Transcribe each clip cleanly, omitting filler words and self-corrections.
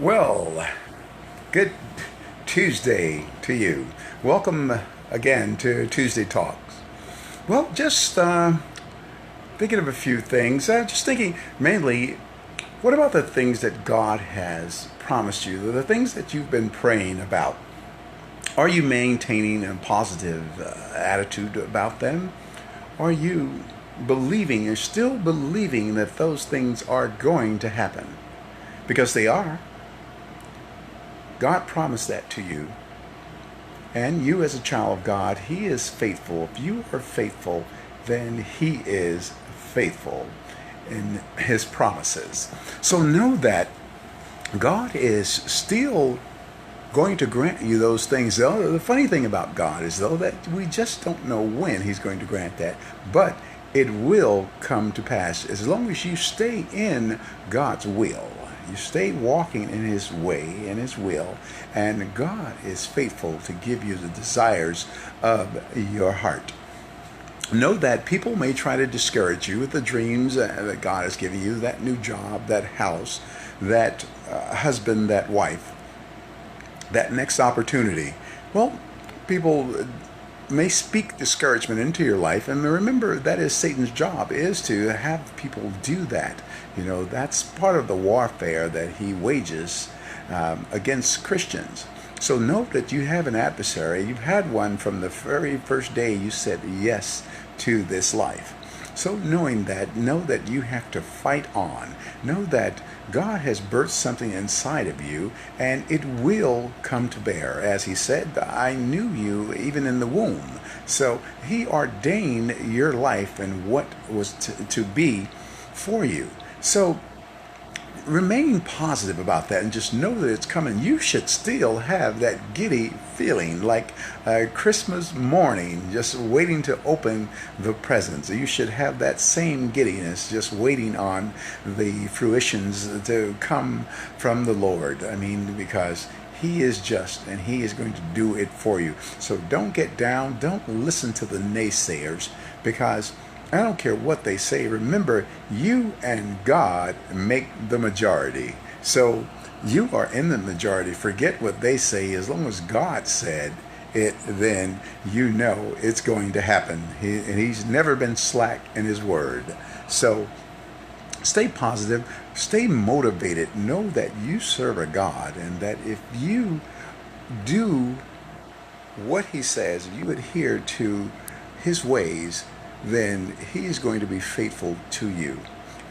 Well, good Tuesday to you. Welcome again to Tuesday Talks. Well, just thinking of a few things. Just thinking mainly, what about the things that God has promised you, the things that you've been praying about? Are you maintaining a positive attitude about them? Are you believing, you're still believing that those things are going to happen? Because they are. God promised that to you. And you, as a child of God, He is faithful. If you are faithful, then He is faithful in His promises. So know that God is still going to grant you those things. Though the funny thing about God is, though, that we just don't know when He's going to grant that, but it will come to pass as long as you stay in God's will. You stay walking in His way, in His will, and God is faithful to give you the desires of your heart. Know that people may try to discourage you with the dreams that God has given you, that new job, that house, that husband, that wife, that next opportunity. Well, people may speak discouragement into your life, and remember, that is Satan's job, is to have people do that. You know, that's part of the warfare that he wages against Christians. So know that you have an adversary. You've had one from the very first day you said yes to this life. So knowing that, know that you have to fight on. Know that God has birthed something inside of you, and it will come to bear. As He said, I knew you even in the womb. So He ordained your life and what was to be for you. So remain positive about that and just know that it's coming. You should still have that giddy feeling like a Christmas morning, just waiting to open the presents. You should have that same giddiness, just waiting on the fruitions to come from the Lord. I mean, because He is just and He is going to do it for you. So don't get down. Don't listen to the naysayers, because I don't care what they say. Remember, you and God make the majority. So you are in the majority. Forget what they say. As long as God said it, then you know it's going to happen. And He's never been slack in His word. So stay positive. Stay motivated. Know that you serve a God, and that if you do what He says, you adhere to His ways, then He is going to be faithful to you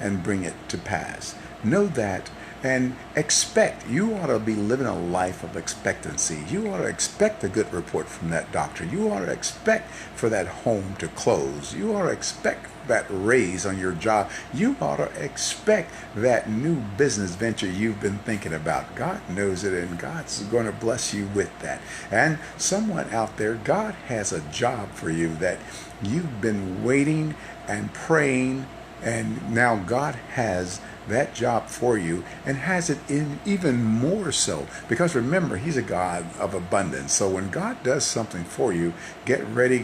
and bring it to pass. Know that and expect. You ought to be living a life of expectancy. You ought to expect a good report from that doctor. You ought to expect for that home to close. You ought to expect that raise on your job. You ought to expect that new business venture you've been thinking about. God knows it, and God's going to bless you with that. And someone out there, God has a job for you that you've been waiting and praying, and now God has that job for you, and has it in even more so, because remember, He's a God of abundance. So when God does something for you, get ready,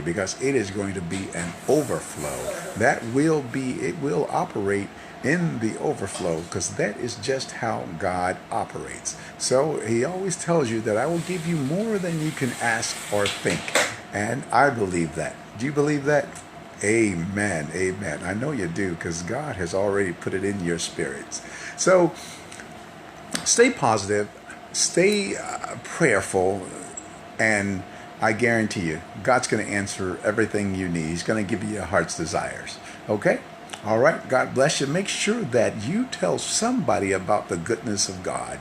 because it is going to be an overflow. It will operate in the overflow, because that is just how God operates. So He always tells you that I will give you more than you can ask or think, and I believe that. Do you believe that? Amen. Amen. I know you do, because God has already put it in your spirits. So stay positive, stay prayerful, and I guarantee you, God's going to answer everything you need. He's going to give you your heart's desires. Okay? All right. God bless you. Make sure that you tell somebody about the goodness of God.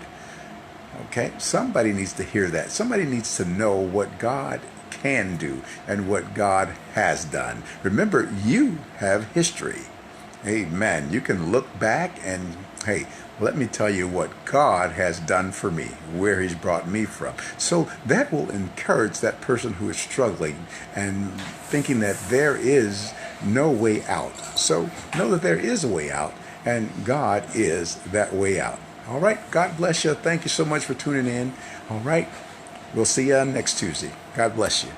Okay? Somebody needs to hear that. Somebody needs to know what God can do and what God has done. Remember, you have history. Amen. You can look back and, hey, let me tell you what God has done for me, where He's brought me from. So that will encourage that person who is struggling and thinking that there is no way out. So know that there is a way out, and God is that way out. All right. God bless you. Thank you so much for tuning in. All right. We'll see you next Tuesday. God bless you.